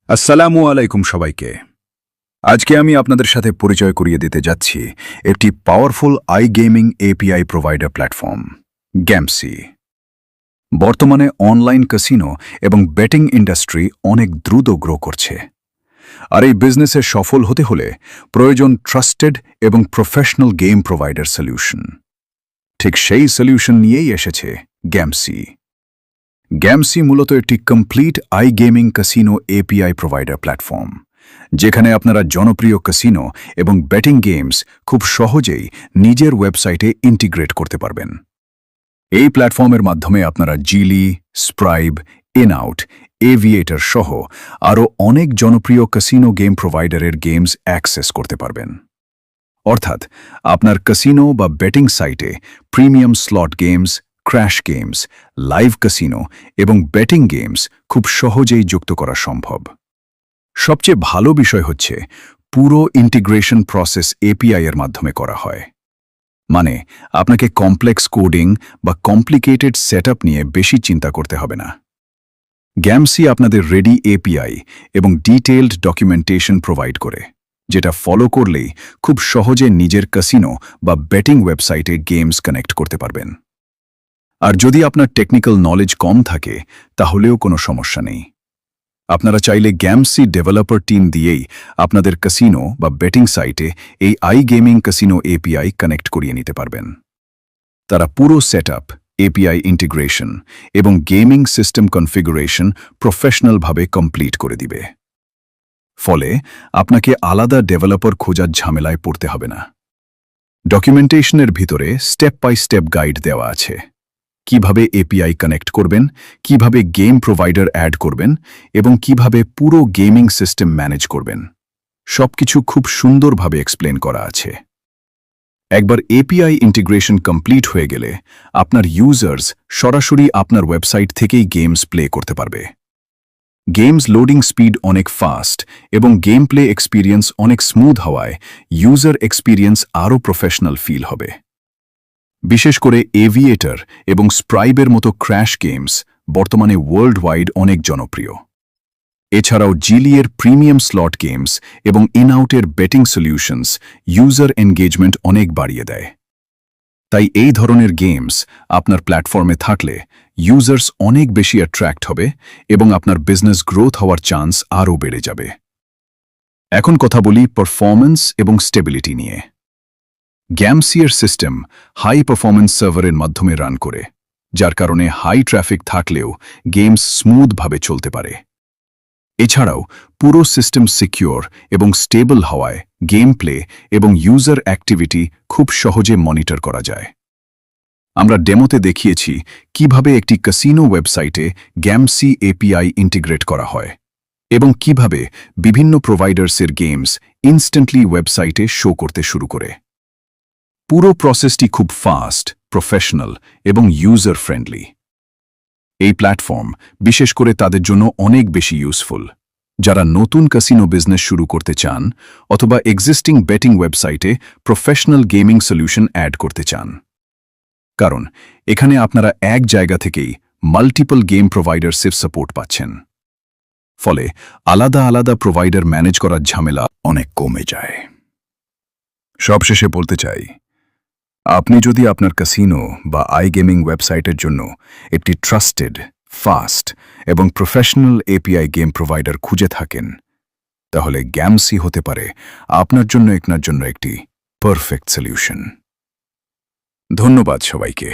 আসসালামু আলাইকুম সবাইকে। আজকে আমি আপনাদের সাথে পরিচয় করিয়ে দিতে যাচ্ছি একটি powerful gaming API provider platform গ্যামসি। বর্তমানে অনলাইন ক্যাসিনো এবং বেটিং ইন্ডাস্ট্রি অনেক দ্রুত গ্রো করছে, আর এই বিজনেসে সফল হতে হলে প্রয়োজন ট্রাস্টেড এবং প্রফেশনাল গেম প্রোভাইডার সলিউশন। ঠিক সেই সলিউশন নিয়েই এসেছে গ্যামসি। গ্যামসি মূলত একটি complete gaming casino API provider platform, যেখানে আপনারা জনপ্রিয় ক্যাসিনো এবং বেটিং গেমস খুব সহজেই নিজের ওয়েবসাইটে ইন্টিগ্রেট করতে পারবেন। এই প্ল্যাটফর্মের মাধ্যমে আপনারা জিলি, স্প্রাইব, ইনআউট, এভিয়েটর সহ আরও অনেক জনপ্রিয় ক্যাসিনো গেম প্রোভাইডারের গেমস অ্যাক্সেস করতে পারবেন। অর্থাৎ আপনার ক্যাসিনো বা বেটিং সাইটে premium slot games, crash games, live casino এবং বেটিং গেমস খুব সহজেই যুক্ত করা সম্ভব। সবচেয়ে ভালো বিষয় হচ্ছে পুরো ইন্টিগ্রেশন প্রসেস এপিআই এর মাধ্যমে করা হয়। মানে আপনাকে কমপ্লেক্স কোডিং বা কমপ্লিকেটেড সেটআপ নিয়ে বেশি চিন্তা করতে হবে না। গ্যামসি আপনাদের রেডি এপিআই এবং ডিটেইলড ডকুমেন্টেশন প্রোভাইড করে, যেটা ফলো করলেই খুব সহজে নিজের ক্যাসিনো বা বেটিং ওয়েবসাইটে গেমস কানেক্ট করতে পারবেন। আর যদি আপনার টেকনিক্যাল নলেজ কম থাকে তাহলেও কোনো সমস্যা নেই। আপনারা চাইলে গ্যামসি ডেভেলপার টিম দিয়েই আপনাদের ক্যাসিনো বা বেটিং সাইটে এই গেমিং ক্যাসিনো এপিআই কানেক্ট করিয়ে নিতে পারবেন। তারা পুরো সেটআপ, এপিআই ইন্টিগ্রেশন এবং গেমিং সিস্টেম কনফিগুরেশন প্রফেশনালভাবে কমপ্লিট করে দিবে। ফলে আপনাকে আলাদা ডেভেলপার খোঁজার ঝামেলায় পড়তে হবে না। ডকুমেন্টেশনের ভিতরে স্টেপ বাই স্টেপ গাইড দেওয়া আছে। কিভাবে এপিআই কানেক্ট করবেন, কিভাবে গেম প্রোভাইডার অ্যাড করবেন এবং কিভাবে পুরো গেমিং সিস্টেম ম্যানেজ করবেন, সবকিছু খুব সুন্দরভাবে এক্সপ্লেন করা আছে। একবার এপিআই ইন্টিগ্রেশন কমপ্লিট হয়ে গেলে আপনার ইউজার্স সরাসরি আপনার ওয়েবসাইট থেকেই গেমস প্লে করতে পারবে। গেমস লোডিং স্পিড অনেক ফাস্ট এবং গেম প্লে এক্সপিরিয়েন্স অনেক স্মুথ হওয়ায় ইউজার এক্সপিরিয়েন্স আরও প্রফেশনাল ফিল হবে। বিশেষ করে এভিয়েটর এবং স্প্রাইবের মতো ক্র্যাশ গেমস বর্তমানে ওয়ার্ল্ড ওয়াইড অনেক জনপ্রিয়। এছাড়াও জিলিয়ের প্রিমিয়াম স্লট গেমস এবং ইনআউটের বেটিং সলিউশনস ইউজার এনগেজমেন্ট অনেক বাড়িয়ে দেয়। তাই এই ধরনের গেমস আপনার প্ল্যাটফর্মে থাকলে ইউজার্স অনেক বেশি অ্যাট্রাক্ট হবে এবং আপনার বিজনেস গ্রোথ হওয়ার চান্স আরও বেড়ে যাবে। এখন কথা বলি পারফরম্যান্স এবং স্টেবিলিটি নিয়ে। গ্যামসির সিস্টেম হাই পারফরম্যান্স সার্ভারের মাধ্যমে রান করে, যার কারণে হাই ট্রাফিক থাকলেও গেমস স্মুথভাবে চলতে পারে। এছাড়াও পুরো সিস্টেম সিকিউর এবং স্টেবল হওয়ায় গেম প্লে এবং ইউজার অ্যাক্টিভিটি খুব সহজে মনিটর করা যায়। আমরা ডেমোতে দেখিয়েছি কিভাবে একটি ক্যাসিনো ওয়েবসাইটে গ্যামসি এপিআই ইন্টিগ্রেট করা হয় এবং কিভাবে বিভিন্ন প্রোভাইডার্সের গেমস ইনস্ট্যান্টলি ওয়েবসাইটে শো করতে শুরু করে। পুরো প্রসেসটি খুব ফাস্ট, প্রফেশনাল এবং ইউজার ফ্রেন্ডলি। এই প্ল্যাটফর্ম বিশেষ করে তাদের জন্য অনেক বেশি ইউজফুল, যারা নতুন ক্যাসিনো বিজনেস শুরু করতে চান অথবা এক্সিস্টিং বেটিং ওয়েবসাইটে প্রফেশনাল গেমিং সলিউশন অ্যাড করতে চান। কারণ এখানে আপনারা এক জায়গা থেকেই মাল্টিপল গেম প্রোভাইডারসের সাপোর্ট পাচ্ছেন। ফলে আলাদা আলাদা প্রোভাইডার ম্যানেজ করার ঝামেলা অনেক কমে যায়। সবশেষে বলতে চাই, আপনি যদি আপনার ক্যাসিনো বা গেমিং ওয়েবসাইটের জন্য একটি ট্রাস্টেড, ফাস্ট এবং প্রফেশনাল এপিআই গেম প্রোভাইডার খুঁজে থাকেন, তাহলে গ্যামসি হতে পারে আপনার জন্য একটি পারফেক্ট সলিউশন। ধন্যবাদ সবাইকে।